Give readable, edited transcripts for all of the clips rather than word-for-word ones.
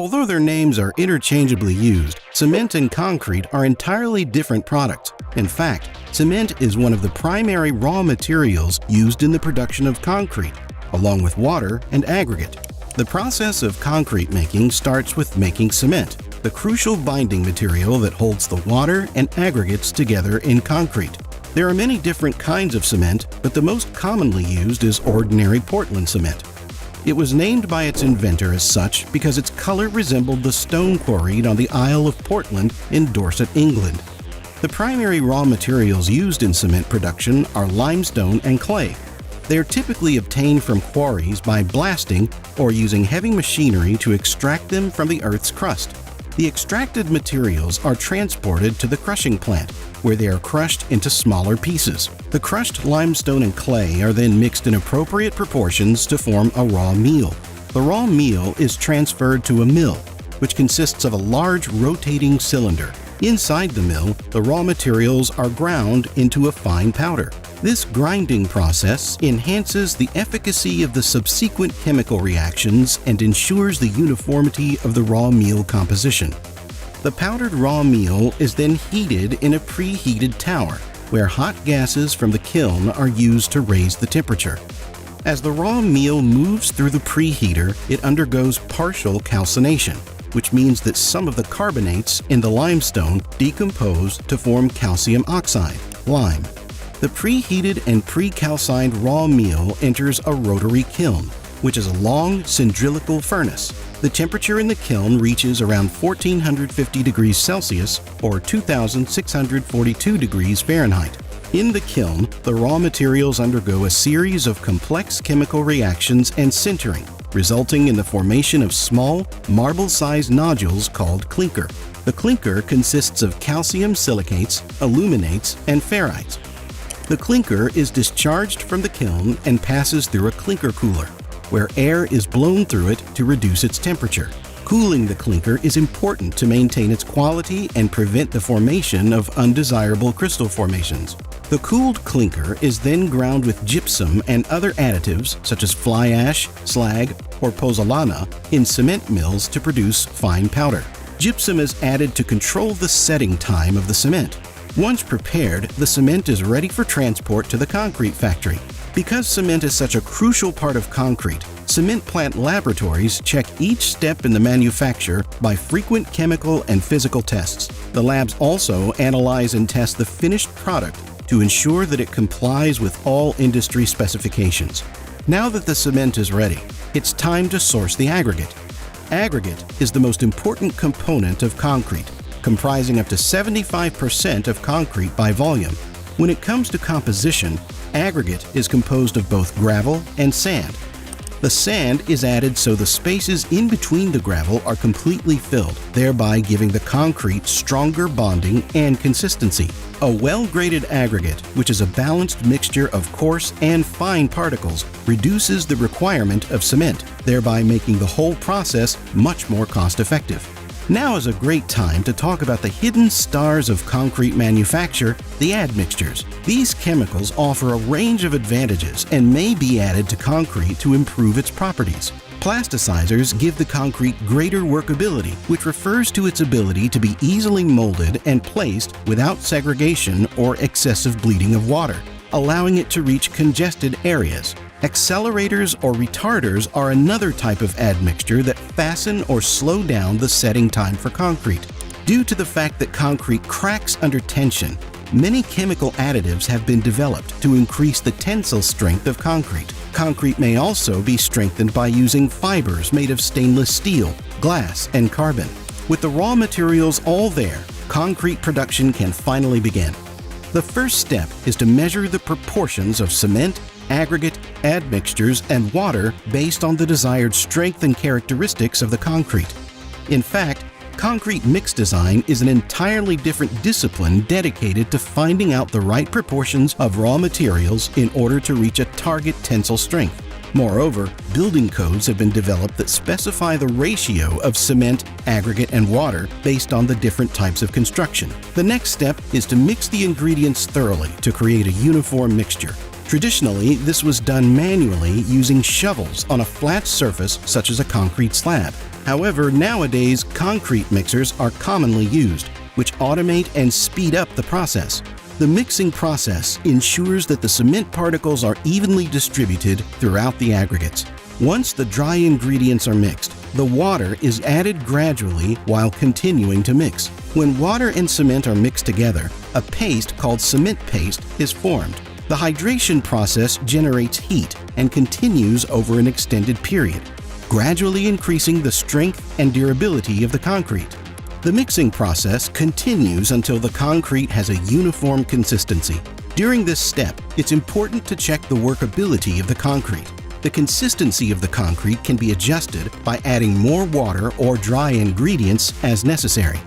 Although their names are interchangeably used, cement and concrete are entirely different products. In fact, cement is one of the primary raw materials used in the production of concrete, along with water and aggregate. The process of concrete making starts with making cement, the crucial binding material that holds the water and aggregates together in concrete. There are many different kinds of cement, but the most commonly used is ordinary Portland cement. It was named by its inventor as such because its color resembled the stone quarried on the Isle of Portland in Dorset, England. The primary raw materials used in cement production are limestone and clay. They are typically obtained from quarries by blasting or using heavy machinery to extract them from the Earth's crust. The extracted materials are transported to the crushing plant, where they are crushed into smaller pieces. The crushed limestone and clay are then mixed in appropriate proportions to form a raw meal. The raw meal is transferred to a mill, which consists of a large rotating cylinder. Inside the mill, the raw materials are ground into a fine powder. This grinding process enhances the efficacy of the subsequent chemical reactions and ensures the uniformity of the raw meal composition. The powdered raw meal is then heated in a preheated tower, where hot gases from the kiln are used to raise the temperature. As the raw meal moves through the preheater, it undergoes partial calcination, which means that some of the carbonates in the limestone decompose to form calcium oxide, lime. The preheated and pre-calcined raw meal enters a rotary kiln, which is a long cylindrical furnace. The temperature in the kiln reaches around 1450 degrees Celsius or 2642 degrees Fahrenheit. In the kiln, the raw materials undergo a series of complex chemical reactions and sintering, resulting in the formation of small, marble-sized nodules called clinker. The clinker consists of calcium silicates, aluminates, and ferrites. The clinker is discharged from the kiln and passes through a clinker cooler, where air is blown through it to reduce its temperature. Cooling the clinker is important to maintain its quality and prevent the formation of undesirable crystal formations. The cooled clinker is then ground with gypsum and other additives such as fly ash, slag, or pozzolana in cement mills to produce fine powder. Gypsum is added to control the setting time of the cement. Once prepared, the cement is ready for transport to the concrete factory. Because cement is such a crucial part of concrete, cement plant laboratories check each step in the manufacture by frequent chemical and physical tests. The labs also analyze and test the finished product to ensure that it complies with all industry specifications. Now that the cement is ready, it's time to source the aggregate. Aggregate is the most important component of concrete, comprising up to 75% of concrete by volume. When it comes to composition, aggregate is composed of both gravel and sand. The sand is added so the spaces in between the gravel are completely filled, thereby giving the concrete stronger bonding and consistency. A well-graded aggregate, which is a balanced mixture of coarse and fine particles, reduces the requirement of cement, thereby making the whole process much more cost-effective. Now is a great time to talk about the hidden stars of concrete manufacture, the admixtures. These chemicals offer a range of advantages and may be added to concrete to improve its properties. Plasticizers give the concrete greater workability, which refers to its ability to be easily molded and placed without segregation or excessive bleeding of water, allowing it to reach congested areas. Accelerators or retarders are another type of admixture that fasten or slow down the setting time for concrete. Due to the fact that concrete cracks under tension, many chemical additives have been developed to increase the tensile strength of concrete. Concrete may also be strengthened by using fibers made of stainless steel, glass, and carbon. With the raw materials all there, concrete production can finally begin. The first step is to measure the proportions of cement, aggregate, admixtures, and water based on the desired strength and characteristics of the concrete. In fact, concrete mix design is an entirely different discipline dedicated to finding out the right proportions of raw materials in order to reach a target tensile strength. Moreover, building codes have been developed that specify the ratio of cement, aggregate, and water based on the different types of construction. The next step is to mix the ingredients thoroughly to create a uniform mixture. Traditionally, this was done manually using shovels on a flat surface such as a concrete slab. However, nowadays, concrete mixers are commonly used, which automate and speed up the process. The mixing process ensures that the cement particles are evenly distributed throughout the aggregates. Once the dry ingredients are mixed, the water is added gradually while continuing to mix. When water and cement are mixed together, a paste called cement paste is formed. The hydration process generates heat and continues over an extended period, gradually increasing the strength and durability of the concrete. The mixing process continues until the concrete has a uniform consistency. During this step, it's important to check the workability of the concrete. The consistency of the concrete can be adjusted by adding more water or dry ingredients as necessary.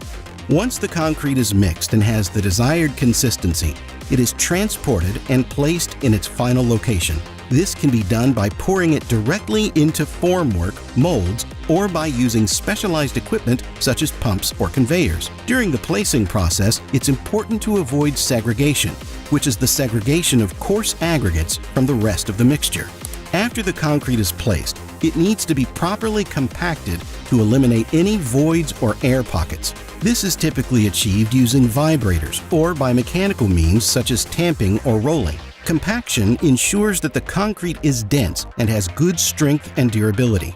Once the concrete is mixed and has the desired consistency, it is transported and placed in its final location. This can be done by pouring it directly into formwork, molds, or by using specialized equipment such as pumps or conveyors. During the placing process, it's important to avoid segregation, which is the segregation of coarse aggregates from the rest of the mixture. After the concrete is placed, it needs to be properly compacted to eliminate any voids or air pockets. This is typically achieved using vibrators or by mechanical means such as tamping or rolling. Compaction ensures that the concrete is dense and has good strength and durability.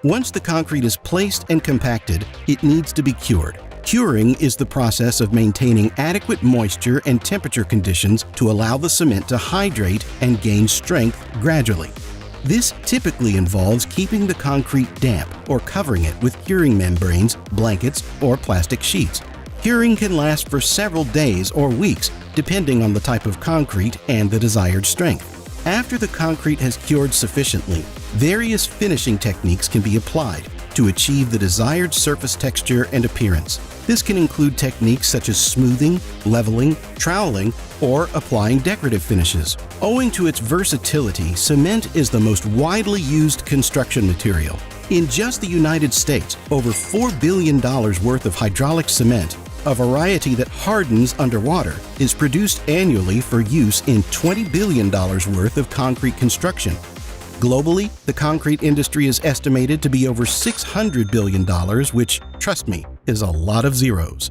Once the concrete is placed and compacted, it needs to be cured. Curing is the process of maintaining adequate moisture and temperature conditions to allow the cement to hydrate and gain strength gradually. This typically involves keeping the concrete damp or covering it with curing membranes, blankets, or plastic sheets. Curing can last for several days or weeks, depending on the type of concrete and the desired strength. After the concrete has cured sufficiently, various finishing techniques can be applied to achieve the desired surface texture and appearance. This can include techniques such as smoothing, leveling, troweling, or applying decorative finishes. Owing to its versatility, cement is the most widely used construction material. In just the United States, over $4 billion worth of hydraulic cement, a variety that hardens underwater, is produced annually for use in $20 billion worth of concrete construction. Globally, the concrete industry is estimated to be over $600 billion, which, trust me, is a lot of zeros.